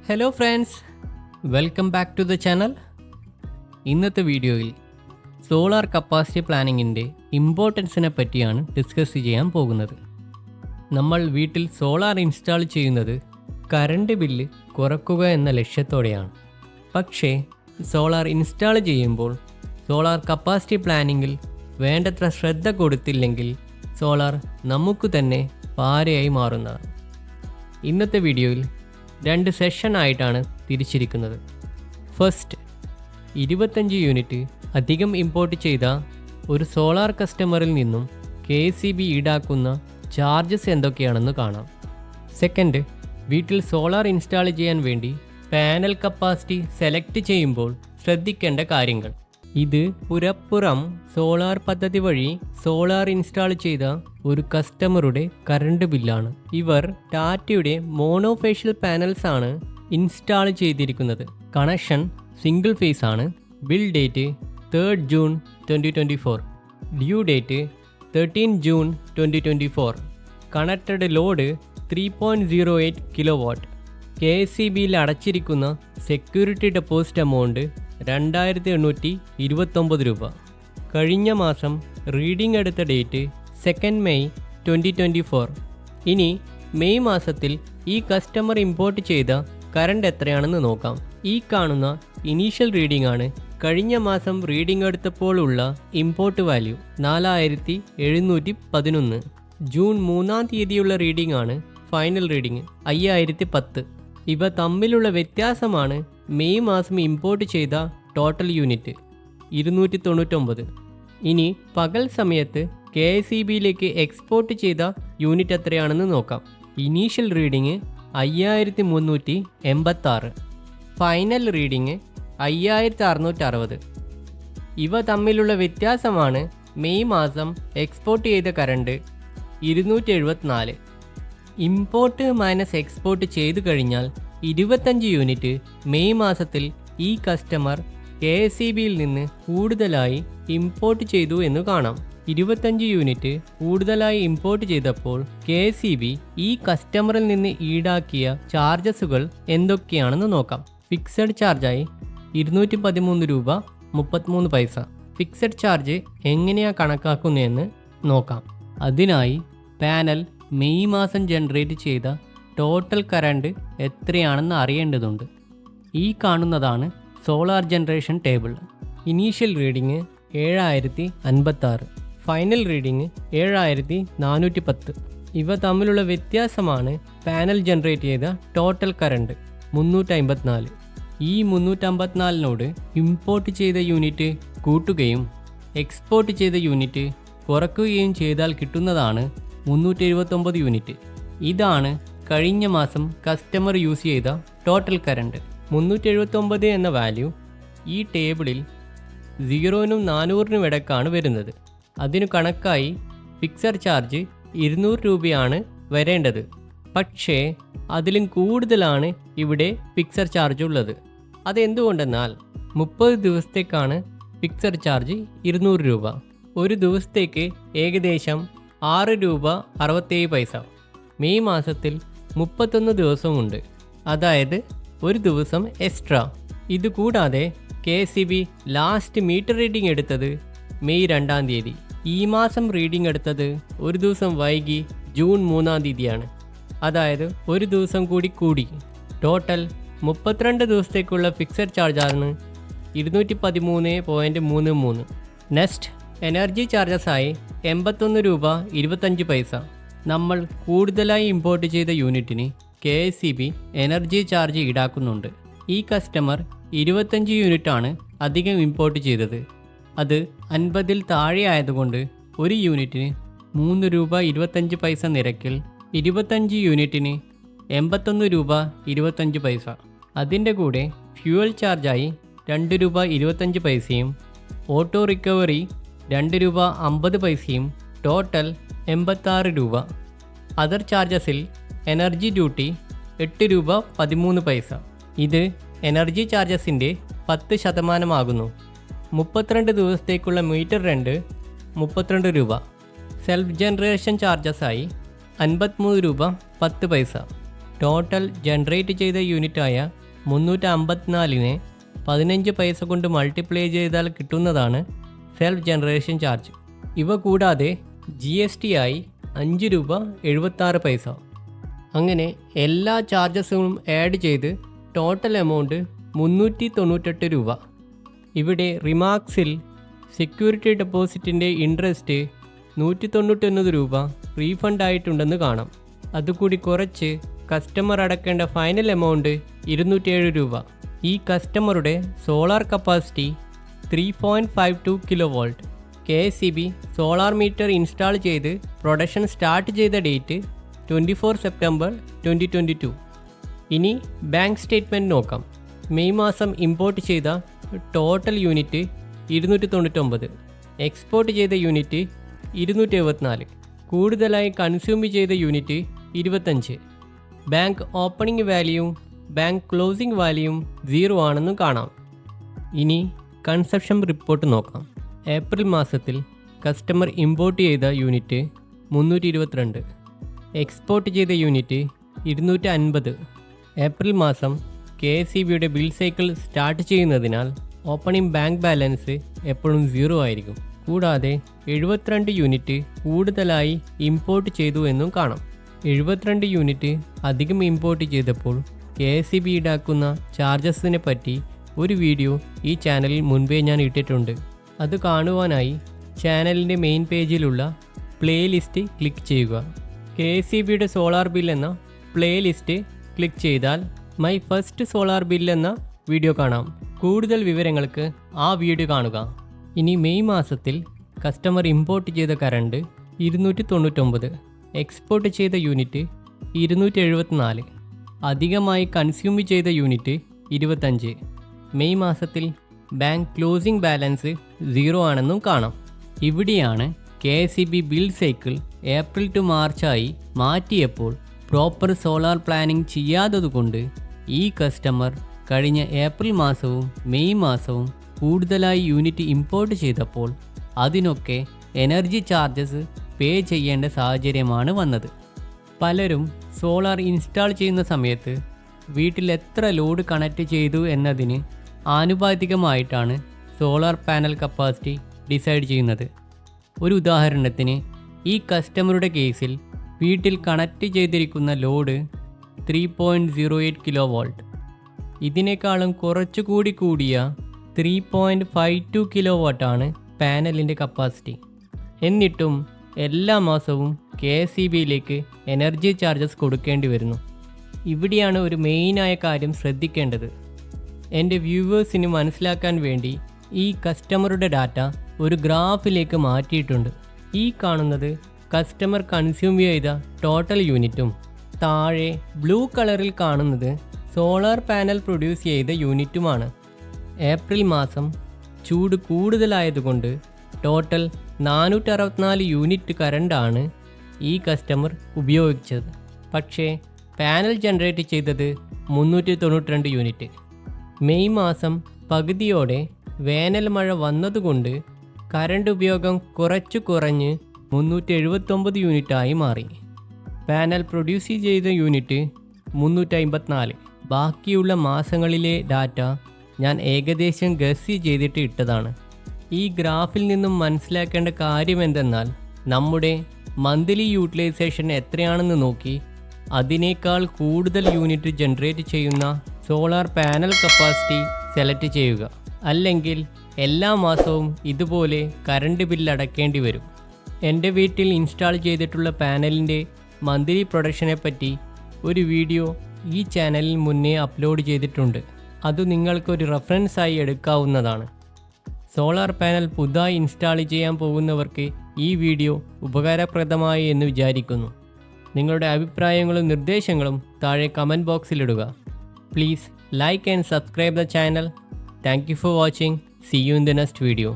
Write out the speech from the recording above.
Hello friends, welcome back to the channel. ഇന്നത്തെ വീഡിയോയിൽ solar capacity പ്ലാനിങ്ങിൻ്റെ ഇമ്പോർട്ടൻസിനെ പറ്റിയാണ് ഡിസ്കസ് ചെയ്യാൻ പോകുന്നത്. നമ്മൾ വീട്ടിൽ സോളാർ ഇൻസ്റ്റാൾ ചെയ്യുന്നത് കറണ്ട് ബില്ല് കുറയ്ക്കുക എന്ന ലക്ഷ്യത്തോടെയാണ്. പക്ഷേ സോളാർ ഇൻസ്റ്റാൾ ചെയ്യുമ്പോൾ സോളാർ കപ്പാസിറ്റി പ്ലാനിങ്ങിൽ വേണ്ടത്ര ശ്രദ്ധ കൊടുത്തില്ലെങ്കിൽ സോളാർ നമുക്ക് തന്നെ പാരയായി മാറുന്നതാണ്. ഇന്നത്തെ വീഡിയോയിൽ 2 സെഷനായിട്ടാണ് തിരിച്ചിരിക്കുന്നത്. ഫസ്റ്റ്, 25 യൂണിറ്റ് അധികം ഇമ്പോർട്ട് ചെയ്ത ഒരു സോളാർ കസ്റ്റമറിൽ നിന്നും KCB ഈടാക്കുന്ന ചാർജസ് എന്തൊക്കെയാണെന്ന് കാണാം. സെക്കൻഡ്, വീട്ടിൽ സോളാർ ഇൻസ്റ്റാൾ ചെയ്യാൻ വേണ്ടി പാനൽ കപ്പാസിറ്റി സെലക്ട് ചെയ്യുമ്പോൾ ശ്രദ്ധിക്കേണ്ട കാര്യങ്ങൾ. ഇത് പുറപ്പുറം സോളാർ പദ്ധതി വഴി സോളാർ ഇൻസ്റ്റാൾ ചെയ്ത ഒരു കസ്റ്റമറുടെ കറണ്ട് ബില്ലാണ്. ഇവർ ടാറ്റയുടെ മോണോഫേഷ്യൽ പാനൽസ് ആണ് ഇൻസ്റ്റാൾ ചെയ്തിരിക്കുന്നത്. കണക്ഷൻ സിംഗിൾ ഫേസ് ആണ്. Bill date 3rd June 2024. Due date 13 June 2024. Connected load 3.08 kW. KCBയിൽ അടച്ചിരിക്കുന്ന സെക്യൂരിറ്റി ഡെപ്പോസിറ്റ് എമൗണ്ട് 2829 രൂപ. കഴിഞ്ഞ മാസം റീഡിംഗ് എടുത്ത ഡേറ്റ് 2nd May 2024. ഇനി മെയ് മാസത്തിൽ ഈ കസ്റ്റമർ ഇമ്പോർട്ട് ചെയ്ത കറണ്ട് എത്രയാണെന്ന് നോക്കാം. ഈ കാണുന്ന ഇനീഷ്യൽ റീഡിംഗ് ആണ് കഴിഞ്ഞ മാസം റീഡിംഗ് എടുത്തപ്പോൾ ഉള്ള ഇമ്പോർട്ട് വാല്യൂ 4711. ജൂൺ 3-ാം തീയതിയുള്ള റീഡിംഗ് ആണ് ഫൈനൽ റീഡിംഗ് 5010. ഇവ തമ്മിലുള്ള വ്യത്യാസമാണ് മെയ് മാസം ഇമ്പോർട്ട് ചെയ്ത ടോട്ടൽ യൂണിറ്റ് 299. ഇനി പകൽ സമയത്ത് KCBയിലേക്ക് എക്സ്പോർട്ട് ചെയ്ത യൂണിറ്റ് എത്രയാണെന്ന് നോക്കാം. Initial reading 5386, final reading 5660. ഇവ തമ്മിലുള്ള വ്യത്യാസമാണ് മെയ് മാസം എക്സ്പോർട്ട് ചെയ്ത കറണ്ട് 274. ഇമ്പോർട്ട് മൈനസ് എക്സ്പോർട്ട് ചെയ്തു കഴിഞ്ഞാൽ 25 യൂണിറ്റ് മെയ് മാസത്തിൽ ഈ കസ്റ്റമർ KCBയിൽ നിന്ന് കൂടുതലായി ഇമ്പോർട്ട് ചെയ്തു എന്ന് കാണാം. 25 യൂണിറ്റ് കൂടുതലായി ഇമ്പോർട്ട് ചെയ്തപ്പോൾ KCB ഈ കസ്റ്റമറിൽ നിന്ന് ഈടാക്കിയ ചാർജസുകൾ എന്തൊക്കെയാണെന്ന് നോക്കാം. ഫിക്സഡ് ചാർജായി 213 രൂപ 33 പൈസ. ഫിക്സഡ് ചാർജ് എങ്ങനെയാണ് കണക്കാക്കുന്നതെന്ന് നോക്കാം. അതിനായി പാനൽ മെയ് മാസം ജനറേറ്റ് ചെയ്ത ടോട്ടൽ കറണ്ട് എത്രയാണെന്ന് അറിയേണ്ടതുണ്ട്. ഈ കാണുന്നതാണ് solar generation table. Initial reading 7056, final reading 7410. ഇവ തമ്മിലുള്ള വ്യത്യാസമാണ് പാനൽ ജനറേറ്റ് ചെയ്ത ടോട്ടൽ കറണ്ട് 354. ഈ 354നോട് ഇമ്പോർട്ട് ചെയ്ത യൂണിറ്റ് കൂട്ടുകയും എക്സ്പോർട്ട് ചെയ്ത യൂണിറ്റ് കുറയ്ക്കുകയും ചെയ്താൽ കിട്ടുന്നതാണ് 379 യൂണിറ്റ്. ഇതാണ് കഴിഞ്ഞ മാസം കസ്റ്റമർ യൂസ് ചെയ്ത ടോട്ടൽ കറണ്ട്. 379 എന്ന വാല്യൂ ഈ ടേബിളിൽ 0-നും 400-നും ഇടയ്ക്കാണ് വരുന്നത്. അതിനു കണക്കായി ഫിക്സഡ് ചാർജ് 200 രൂപയാണ് വരേണ്ടത്. പക്ഷേ അതിലും കൂടുതലാണ് ഇവിടെ ഫിക്സഡ് ചാർജ് ഉള്ളത്. അതെന്തുകൊണ്ടെന്നാൽ 30 ദിവസത്തേക്കാണ് ഫിക്സഡ് ചാർജ് 200 രൂപ. ഒരു ദിവസത്തേക്ക് ഏകദേശം 6 രൂപ 67 പൈസ. മെയ് മാസത്തിൽ 31 ദിവസമുണ്ട്, അതായത് ഒരു ദിവസം എക്സ്ട്രാ. ഇതുകൂടാതെ KCB ലാസ്റ്റ് മീറ്റർ റീഡിംഗ് എടുത്തത് മെയ് 2-ാം തീയതി. ഈ മാസം റീഡിംഗ് എടുത്തത് ഒരു ദിവസം വൈകി ജൂൺ 3-ാം തീയതിയാണ്, അതായത് ഒരു ദിവസം കൂടി. ടോട്ടൽ 32 ദിവസത്തേക്കുള്ള ഫിക്സഡ് ചാർജാണ് 213.33. നെക്സ്റ്റ്, എനർജി ചാർജസായി 81 രൂപ 25 പൈസ. നമ്മൾ കൂടുതലായി ഇമ്പോർട്ട് ചെയ്ത യൂണിറ്റിന് KCB എനർജി ചാർജ് ഈടാക്കുന്നുണ്ട്. ഈ കസ്റ്റമർ 25 യൂണിറ്റാണ് അധികം ഇമ്പോർട്ട് ചെയ്തത്. അത് 50-ൽ താഴെ ആയതുകൊണ്ട് ഒരു യൂണിറ്റിന് 3 രൂപ 25 പൈസ നിരക്കിൽ 25 യൂണിറ്റിന് 81 രൂപ 25 പൈസ. അതിൻ്റെ കൂടെ ഫ്യൂവൽ ചാർജായി 2 രൂപ 25 പൈസയും ഓട്ടോ റിക്കവറി 2 രൂപ 50 പൈസയും. ടോട്ടൽ 86 രൂപ. അതർ ചാർജസിൽ എനർജി ഡ്യൂട്ടി 8 രൂപ 13 പൈസ. ഇത് എനർജി ചാർജസിൻ്റെ 10% ആകുന്നു. 32 ദിവസത്തേക്കുള്ള മീറ്റർ റെൻ്റ് 32 രൂപ. സെൽഫ് ജനറേഷൻ ചാർജസായി 53 രൂപ 10 പൈസ. ടോട്ടൽ ജനറേറ്റ് ചെയ്ത യൂണിറ്റായ 354നെ 15 പൈസ കൊണ്ട് മൾട്ടിപ്ലൈ ചെയ്താൽ കിട്ടുന്നതാണ് സെൽഫ് ജനറേഷൻ ചാർജ്. ഇവ കൂടാതെ GST ആയി 5 രൂപ 76 പൈസ. അങ്ങനെ എല്ലാ ചാർജസും ആഡ് ചെയ്ത് ടോട്ടൽ എമൗണ്ട് 398 രൂപ. ഇവിടെ റിമാർക്സിൽ സെക്യൂരിറ്റി ഡെപ്പോസിറ്റിൻ്റെ ഇൻട്രസ്റ്റ് 191 രൂപ റീഫണ്ട് ആയിട്ടുണ്ടെന്ന് കാണാം. അതുകൂടി കുറച്ച് കസ്റ്റമർ അടക്കേണ്ട ഫൈനൽ എമൗണ്ട് 207 രൂപ. ഈ കസ്റ്റമറുടെ solar capacity 3.52 kilo volt. KSEB solar meter install ചെയ്ത് പ്രൊഡക്ഷൻ സ്റ്റാർട്ട് ചെയ്ത ഡേറ്റ് 24 സെപ്റ്റംബർ 2022. ഇനി ബാങ്ക് സ്റ്റേറ്റ്മെൻറ്റ് നോക്കാം. മെയ് മാസം ഇമ്പോർട്ട് ചെയ്ത ടോട്ടൽ യൂണിറ്റ് 299, എക്സ്പോർട്ട് ചെയ്ത യൂണിറ്റ് 274, കൂടുതലായി കൺസ്യൂം ചെയ്ത യൂണിറ്റ് 25. ബാങ്ക് ഓപ്പണിംഗ് വാല്യൂവും ബാങ്ക് ക്ലോസിംഗ് വാല്യൂവും 0 ആണെന്നും കാണാം. ഇനി കൺസപ്ഷൻ റിപ്പോർട്ട് നോക്കാം. ഏപ്രിൽ മാസത്തിൽ കസ്റ്റമർ ഇമ്പോർട്ട് ചെയ്ത യൂണിറ്റ് 322, എക്സ്പോർട്ട് ചെയ്ത യൂണിറ്റ് 250. ഏപ്രിൽ മാസം KSEBയുടെ ബിൽ സൈക്കിൾ സ്റ്റാർട്ട് ചെയ്യുന്നതിനാൽ ഓപ്പണിംഗ് ബാങ്ക് ബാലൻസ് എപ്പോഴും 0 ആയിരിക്കും. കൂടാതെ 72 യൂണിറ്റ് കൂടുതലായി ഇമ്പോർട്ട് ചെയ്തു എന്നും കാണാം. 72 യൂണിറ്റ് അധികം ഇമ്പോർട്ട് ചെയ്തപ്പോൾ KSEB ഈടാക്കുന്ന ചാർജസിനെ പറ്റി ഒരു വീഡിയോ ഈ ചാനലിൽ മുൻപേ ഞാൻ ഇട്ടിട്ടുണ്ട്. അത് കാണുവാനായി ചാനലിൻ്റെ മെയിൻ പേജിലുള്ള പ്ലേലിസ്റ്റ് ക്ലിക്ക് ചെയ്യുക. KSEBയുടെ സോളാർ ബിൽ എന്ന പ്ലേലിസ്റ്റ് ക്ലിക്ക് ചെയ്താൽ മൈ ഫസ്റ്റ് സോളാർ ബിൽ എന്ന വീഡിയോ കാണാം. കൂടുതൽ വിവരങ്ങൾക്ക് ആ വീഡിയോ കാണുക. ഇനി മെയ് മാസത്തിൽ കസ്റ്റമർ ഇമ്പോർട്ട് ചെയ്ത കറണ്ട് 299, എക്സ്പോർട്ട് ചെയ്ത യൂണിറ്റ് 274, അധികമായി കൺസ്യൂം ചെയ്ത യൂണിറ്റ് 25. മെയ് മാസത്തിൽ ബാങ്ക് ക്ലോസിംഗ് ബാലൻസ് 0 ആണെന്നും കാണാം. ഇവിടെയാണ് KSEB bill cycle April to മാർച്ചായി മാറ്റിയപ്പോൾ പ്രോപ്പർ സോളാർ പ്ലാനിംഗ് ചെയ്യാത്തതുകൊണ്ട് ഈ കസ്റ്റമർ കഴിഞ്ഞ ഏപ്രിൽ മാസവും മെയ് മാസവും കൂടുതലായി യൂണിറ്റ് ഇമ്പോർട്ട് ചെയ്തപ്പോൾ അതിനൊക്കെ എനർജി ചാർജസ് പേ ചെയ്യേണ്ട സാഹചര്യമാണ് വന്നത്. പലരും സോളാർ ഇൻസ്റ്റാൾ ചെയ്യുന്ന സമയത്ത് വീട്ടിൽ എത്ര ലോഡ് കണക്ട് ചെയ്തു എന്നതിന് ആനുപാതികമായിട്ടാണ് സോളാർ പാനൽ കപ്പാസിറ്റി ഡിസൈഡ് ചെയ്യുന്നത്. ഒരു ഉദാഹരണത്തിന് ഈ കസ്റ്റമറുടെ കേസിൽ വീട്ടിൽ കണക്ട് ചെയ്തിരിക്കുന്ന ലോഡ് 3.08 കിലോ വോൾട്ട്. ഇതിനേക്കാളും കുറച്ചുകൂടി കൂടിയ 3.52 കിലോ വാട്ടാണ് പാനലിൻ്റെ കപ്പാസിറ്റി. എന്നിട്ടും എല്ലാ മാസവും KSEBയിലേക്ക് എനർജി ചാർജസ് കൊടുക്കേണ്ടി വരുന്നു. ഇവിടെയാണ് ഒരു മെയിനായ കാര്യം ശ്രദ്ധിക്കേണ്ടത്. എൻ്റെ വ്യൂവേഴ്സിന് മനസ്സിലാക്കാൻ വേണ്ടി ഈ കസ്റ്റമറുടെ ഡാറ്റ ഒരു ഗ്രാഫിലേക്ക് മാറ്റിയിട്ടുണ്ട്. ഈ കാണുന്നത് കസ്റ്റമർ കൺസ്യൂം ചെയ്ത ടോട്ടൽ യൂണിറ്റും താഴെ ബ്ലൂ കളറിൽ കാണുന്നത് സോളാർ പാനൽ പ്രൊഡ്യൂസ് ചെയ്ത യൂണിറ്റുമാണ്. ഏപ്രിൽ മാസം ചൂട് കൂടുതലായതുകൊണ്ട് ടോട്ടൽ 464 യൂണിറ്റ് കറണ്ടാണ് ഈ കസ്റ്റമർ ഉപയോഗിച്ചത്. പക്ഷേ പാനൽ ജനറേറ്റ് ചെയ്തത് 392 യൂണിറ്റ്. മെയ് മാസം പകുതിയോടെ വേനൽ മഴ വന്നതുകൊണ്ട് കറണ്ട് ഉപയോഗം കുറഞ്ഞ് 379 യൂണിറ്റായി മാറി. പാനൽ പ്രൊഡ്യൂസ് ചെയ്ത യൂണിറ്റ് 354. ബാക്കിയുള്ള മാസങ്ങളിലെ ഡാറ്റ ഞാൻ ഏകദേശം ഗസ് ചെയ്തിട്ട് ഇട്ടതാണ്. ഈ ഗ്രാഫിൽ നിന്നും മനസ്സിലാക്കേണ്ട കാര്യം എന്തെന്നാൽ നമ്മുടെ മന്ത്ലി യൂട്ടിലൈസേഷൻ എത്രയാണെന്ന് നോക്കി അതിനേക്കാൾ കൂടുതൽ യൂണിറ്റ് ജനറേറ്റ് ചെയ്യുന്ന സോളാർ പാനൽ കപ്പാസിറ്റി സെലക്ട് ചെയ്യുക. അല്ലെങ്കിൽ എല്ലാ മാസവും ഇതുപോലെ കറണ്ട് ബില്ല് അടയ്ക്കേണ്ടി വരും. എൻ്റെ വീട്ടിൽ ഇൻസ്റ്റാൾ ചെയ്തിട്ടുള്ള പാനലിൻ്റെ മന്ത്ലി പ്രൊഡക്ഷനെ പറ്റി ഒരു വീഡിയോ ഈ ചാനലിൽ മുന്നേ അപ്ലോഡ് ചെയ്തിട്ടുണ്ട്. അത് നിങ്ങൾക്കൊരു റെഫറൻസായി എടുക്കാവുന്നതാണ്. സോളാർ പാനൽ പുതുതായി ഇൻസ്റ്റാൾ ചെയ്യാൻ പോകുന്നവർക്ക് ഈ വീഡിയോ ഉപകാരപ്രദമായി എന്ന് വിചാരിക്കുന്നു. നിങ്ങളുടെ അഭിപ്രായങ്ങളും നിർദ്ദേശങ്ങളും താഴെ കമൻറ്റ് ബോക്സിലിടുക. Please like and subscribe the channel. Thank you for watching. See you in the next video.